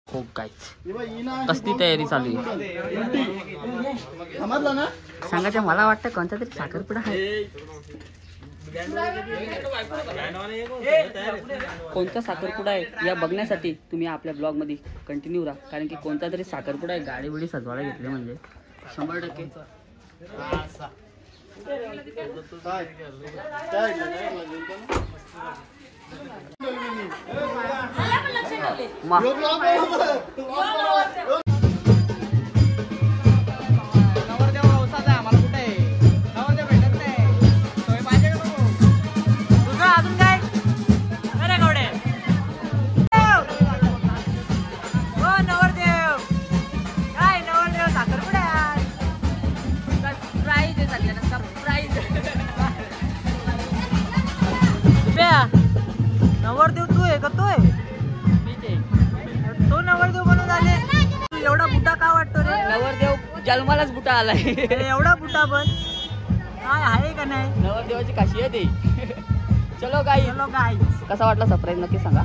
खूप काय कसली तयारी चालू आहे सांगायचं मला वाटतं कोणता तरी साखरपुडा आहे कोणता साखरपुडा आहे या बघण्यासाठी तुम्ही आपल्या ब्लॉग मध्ये कंटिन्यू राहा कारण की कोणता तरी साखरपुडा आहे गाडी बिडी सजवायला घेतले म्हणजे 100% नवरदेव तू आहे का तो नवरदेव बनून आले एवढा बुटा का वाटतो रे नवरदेव जन्मालाच बुटा आलाय एवढा बुटा पण काय आहे का नाही नवरदेवाची काशी आहे ती चलो गाईस कसा वाटला सरप्राईज नक्की सांगा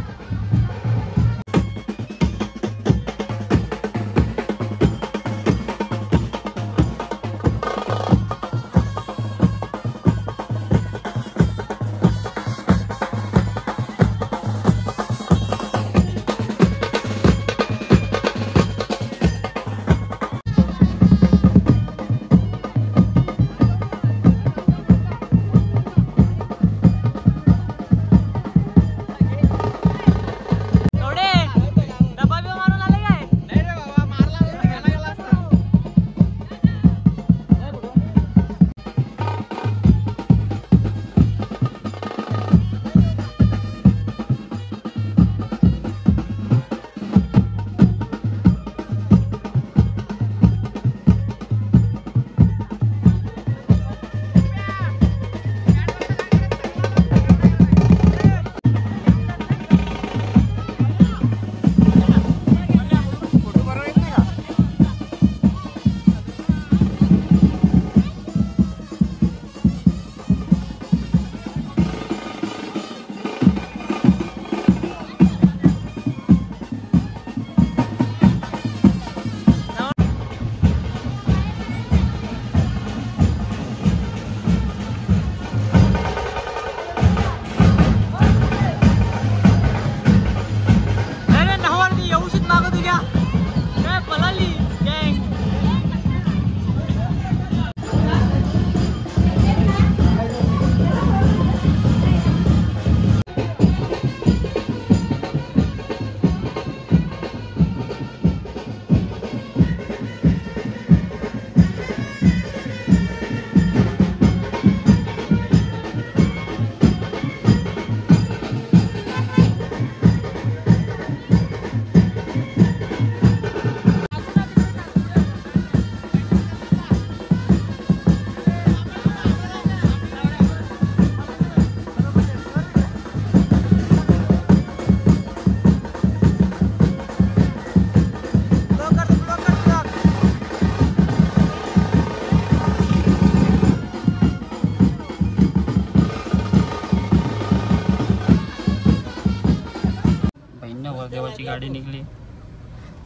नवरदेवाची गाडी निघली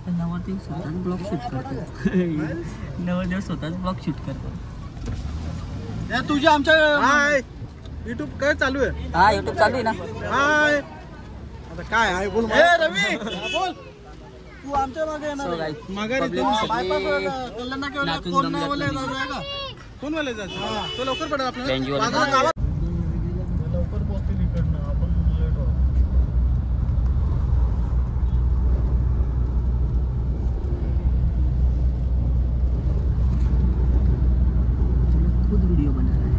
नवरदेव स्वतःच ब्लॉग शूट करतो नवरदेव स्वतःच ब्लॉग शूट करतो तुझ्या आमच्या युट्यूब काय चालू आहे हा युट्यूब चालू आहे ना हाय आता काय आहे बोल रवी बोल तू आमच्या मागे येणार मागे कोण वाले जायचं तो लवकर पडेल आपल्याला लवकर पोहोचतील इकडनं आपण लेट होतो खुद वीडियो बना रहा है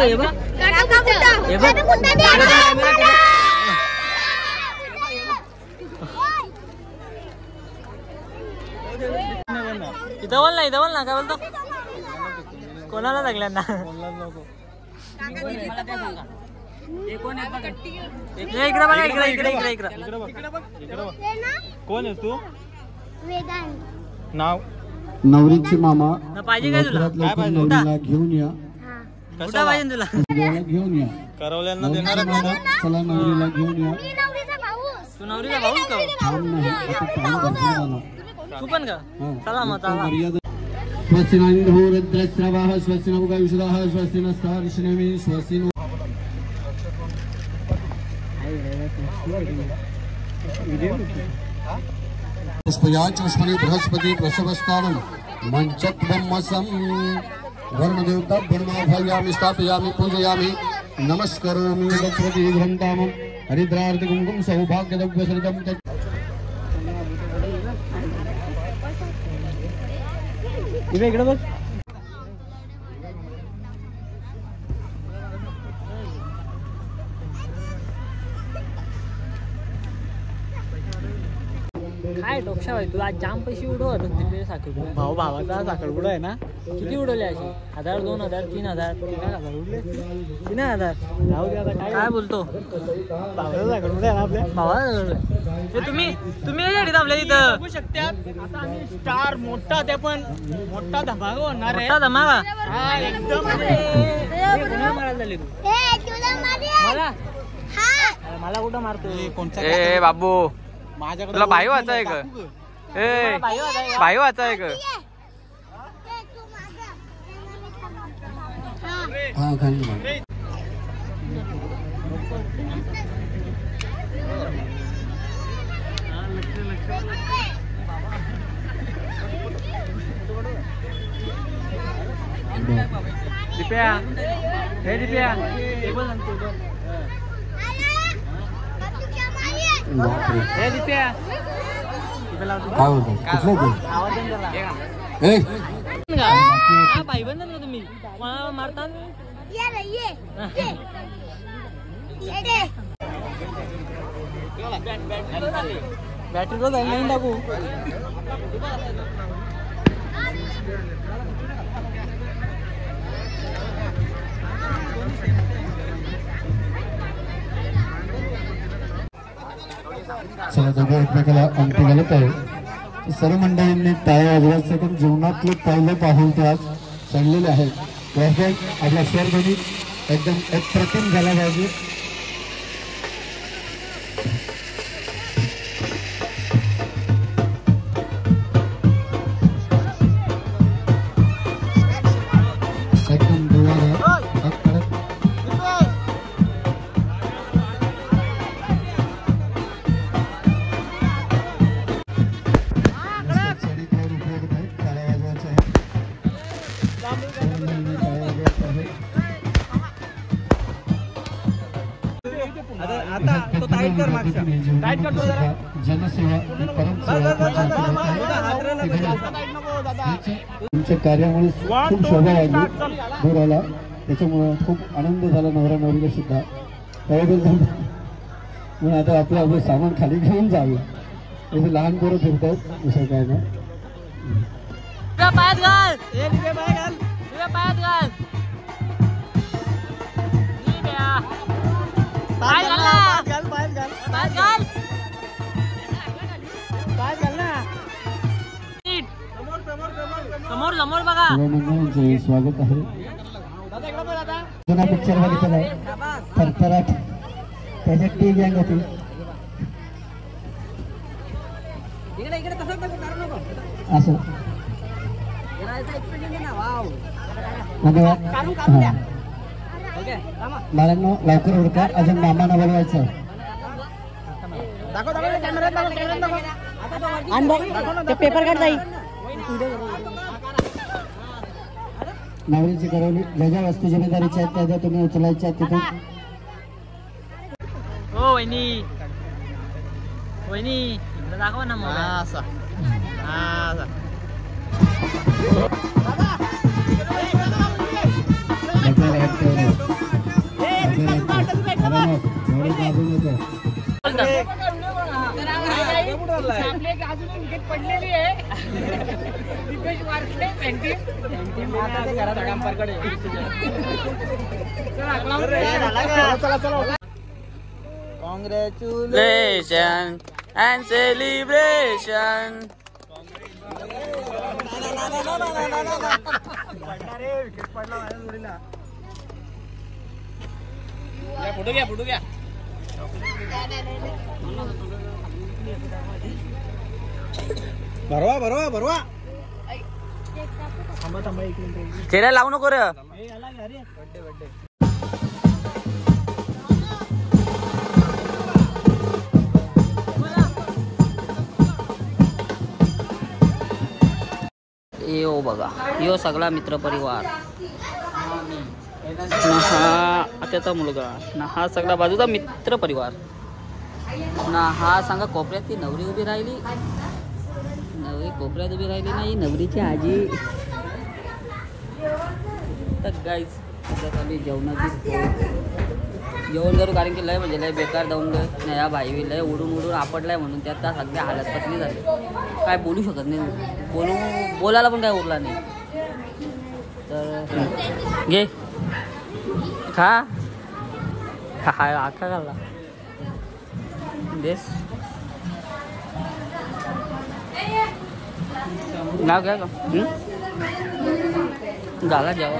हे बघ इथं बोल ना काय बोलतो कोणाला लागल्या ना कोण आहे तू? नाव नवरीची मामा पाहिजे काय तुला नवरीला घेऊन या कुठं पाहिजे तुला घेऊन या करवल्यांना देणार चला नवरीला घेऊन या तू नवरीचा भाऊच का तू पण का चला मग चला स्वस्तिनांदो रुद्रस्रवः स्वस्तिनो गविषदाः स्वस्तिनस्तार्ष्णेमि स्वस्तिनो पुष्पयाचुष्मणि बृहस्पति प्रसवस्तानं मंचत्वमसं वर्णदेवता वर्णाभयामि स्थापयामि पूजयामि नमस्करोमि दक्षिणति घण्टामं हरिद्रार्थ कुंकुम सौभाग्यद्रव्यसरितं इकडे बघ काय डोक्षा भाई तुला जाम पैसे उडवत तिकडे साखर भावाचा साखरपुडा आहे ना किती उडवले असे 1000 2000 3000 उडले 3000 जाऊ दे आता काय बोलतो भावाचा साखरपुडा आहे ना आपल्या भावा तुम्ही आपल्या इथं बघू शकता आता आम्ही स्टार मोठा ते पण मोठा धमाका होणार आहे मोठा धमाका हा एकदम मारायला झाली तू मला कुठं मारतो ए बाबू माझ्याकडे तुला भाई वाचा आहे का ए भाई वाचा आहे का हा खाली दिप्या हे दिप्या टेबल हे दिप्या काय होतं कुठलं ते हा भाई बंद ना तुम्ही कोणाला मारता बॅटरी रोज नाही टाकू चला दोघं एकमेकाला अंगठी घालत आहे सर्व मंडळींनी टाळ्या वाजवायचं पण जीवनातलं पहिलं पाऊल ते आज चढलेले आहे आपला स्वरध्वनी एकदम अप्रतिम झाला पाहिजे एकदम आता तो टाईट कर मागचा टाईट करतो जरा जनसेवा तुमच्या कार्यामुळे खूप शोभा वाढली घराला त्याच्यामुळे खूप आनंद झाला नवरा नवरीला सुद्धा म्हणून आता आपलं सामान खाली घेऊन जावे तसे लहान पोरं फिरतात दुसरं काय नाही पायात घाल तुझ्या पायात घाल समोर समोर बघा मंडळांचे स्वागत आहे जुना पिक्चर बघितलाय थरथराट त्याच्यात टी गँग होती असं बाळांनो लवकर उरका अजून मामाना बोलवायचं पेपर काढ जाईल नवरीची करवली ज्या ज्या वस्तू जिम्मेदारीच्या आहेत त्या तुम्ही उचलायच्या तिथून हो वहिनी वहिनी दाखवा ना मग आपल्याला वाटतं थांब थांब. Congratulations and celebration. फोटो घ्या. भरवा. चेहरा लावू नको रे. यो बघा, यो सगळा मित्रपरिवार ना, हा आत्याचा मुलगा ना, हा सगळा बाजूचा मित्रपरिवार ना, हा सांगा कोपऱ्यात ती नवरी उभी राहिली, नवरी कोपऱ्यात उभी राहिली नाही, नवरीची आजी. तर गाईज आम्ही जेवण करू, कारण की लय म्हणजे लय बेकार जाऊन नाही, या भाई लय उडून आपडलाय म्हणून त्यात सगळ्या हालत पतली झाली, काय बोलू शकत नाही, बोलायला पण काय उरला नाही. तर घे खा आखा घालला बेस नाव घ्या का झाला जेव्हा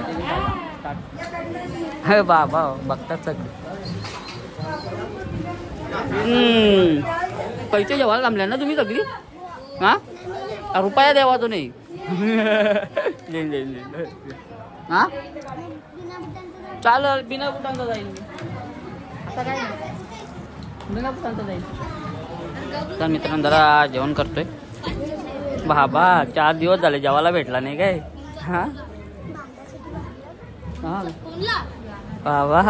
हे बाबा बघतात सगळे. पैसे जेव्हा थांबल्या ना तुम्ही सगळी, हा रुपया द्यावा तो नाही. हा चालेल, बिना बुटांचा जाईल मी आता, काय बिना बुटांचा जाईल. तर मित्रांनो जरा जेवण करतोय. बाबा 4 दिवस झाले जेवायला भेटला नाही काय. हा बाबा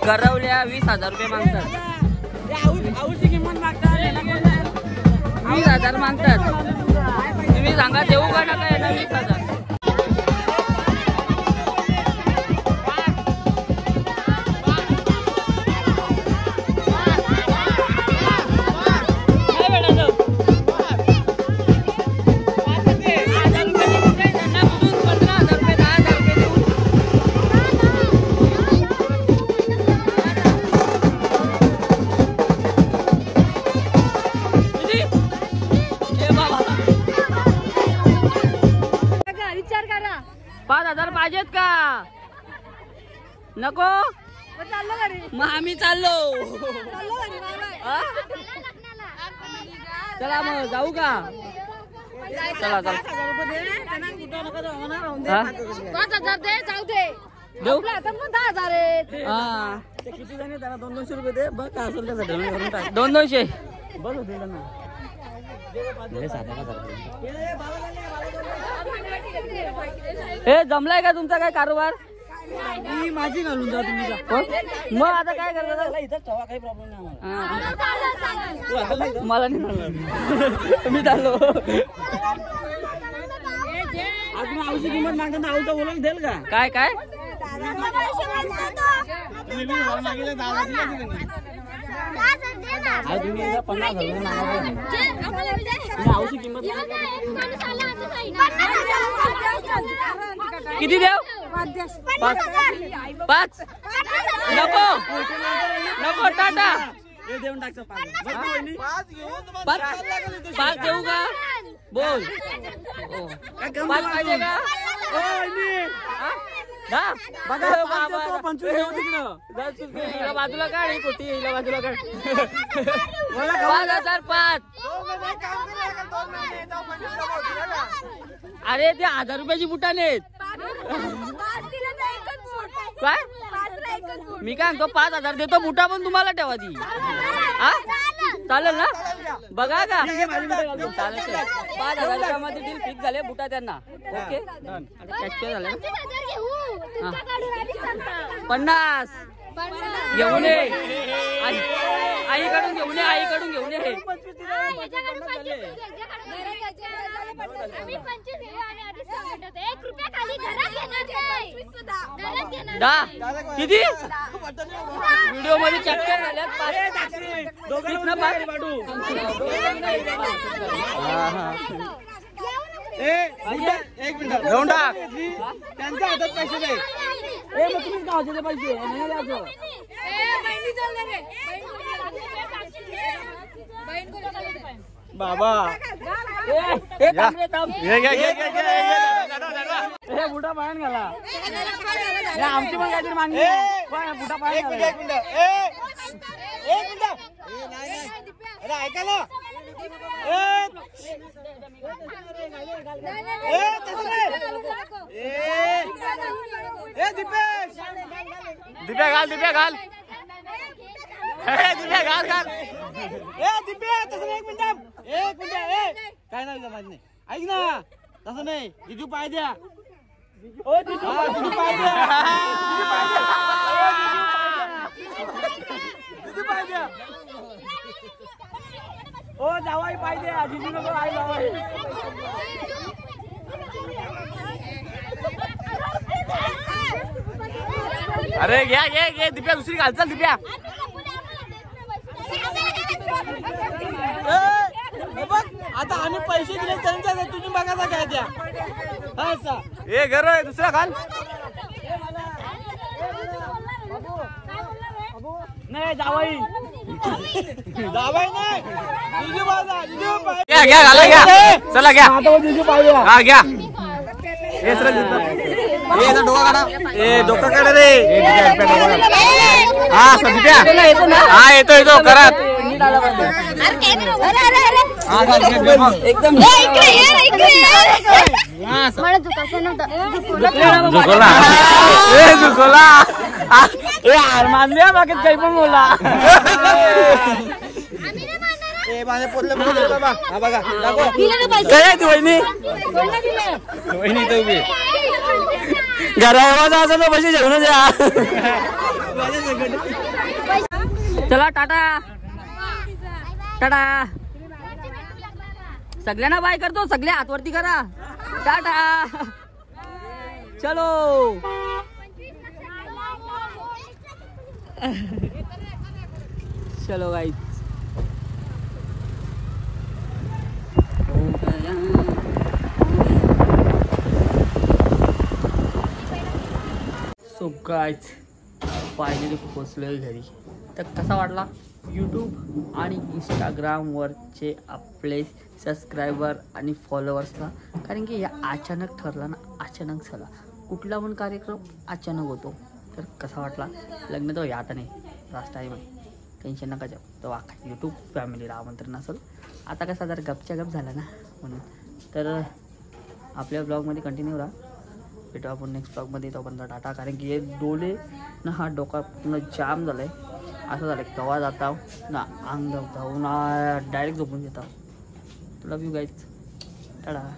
करवल्या 20,000 रुपये मागतात. 20,000 मागतात. तुम्ही सांगा देऊ का नका यांना 20,000. नको मग आम्ही चाललो. चला मग जाऊ का? चला चला देऊ हा किती जण त्यांना 200 रुपये दे बघ काय असेल त्यासाठी 200 बघ ना. हे जमलाय का तुमचा काय कारोबार? माझी घालून जा तुम्ही. मग आता काय करता? इथं ठेवा काही प्रॉब्लेम नाही. मला नाही मी चाललो. अजून औषधी किंमत मागता औषध बोलून देईल का? काय काय किती देव? 5 नको नको टाटा देऊन टाकतो. 5 देऊ का? बोल 5 पाहिजे का? बाजूला काढ कोटी बाजूला काढ. 5005. अरे ते 1000 रुपयाची बुटाने आहेत. काय मी काय म्हणतो 5000 देतो बुटा पण तुम्हाला ठेवा ती. हा चालेल ना? बघा का 5000 रुपयामध्ये डील फिक्स झाले बुटा त्यांना. Okay done. कॅश झालं 50 घेऊन ये आईकडून घेऊन ये आईकडून घेऊन ये. किती व्हिडिओ मध्ये चॅप्टर झाल्यात. एक मिनिट घेऊन टाक त्यांच्या हातात पैसे दे. मग तुम्हीच का होते पैसे बाबा बुटा पायन घाला. आमची पण काहीतरी मागणी बुटा पायन ऐकायला दिप्या घाल दिप्या घाल दिप्या घाल घाल. दिप्या तसं एक मिनिट काय नाही माझं नाही. ऐक ना तसं नाही. जिजू पाय द्या. जिजू पाय द्या. जिजू पाय द्या. ओ जावाई पाय द्या. जिजू नको आई जावाई. अरे घ्या घे घे दिप्या दुसरी घाल चल दिप्या. आता आम्ही पैसे दिले त्यांच्या तुम्ही बघा काय द्या. हे घर आहे दुसरा घाल. नाही जावाई जावाई नाही. जिजू बाजा जिजू पाय घ्या घ्या घाला घ्या. चला घ्या जिजू पाय हा घ्या. हे सर हे डोका काढा. ए डोका काढा रे. हा सध्या हा येतो येतो घरात. एकदम मानले बाकी काही पण बोला. घरावर जायचं तर पैसे घेऊन द्या. चला टाटा टाटा. सगळ्यांना बाय करतो. सगळे हातवरती करा. टाटा चलो. चलो गाइस. सो गाइस फायनली पोहोचलोय घरी. तर कसा वाटला यूट्यूब आणि इंस्टाग्रामवरचे आपले सबस्क्रायबर आणि फॉलोअर्सला? कारण की या अचानक ठरला ना. अचानक झाला. कुठला पण कार्यक्रम अचानक होतो. तर कसा वाटला लग्न तर आता नाही लास्ट टाईम आहे टेन्शन नका जाऊ तो अख्खा यूट्यूब फॅमिलीला आमंत्रण असेल आता कसं जरा गपच्या गप झाला ना म्हणून तर आपल्या ब्लॉगमध्ये कंटिन्यू राहा भेटू आपण नेक्स्ट ब्लॉगमध्ये तोपर्यंत टाटा कारण की हे डोले ना हा डोका पूर्ण जाम झाला आहे असं झालं केव्हा जाता ना अंग धावून डायरेक्ट झोपून येतात लव यू गाईज टाटा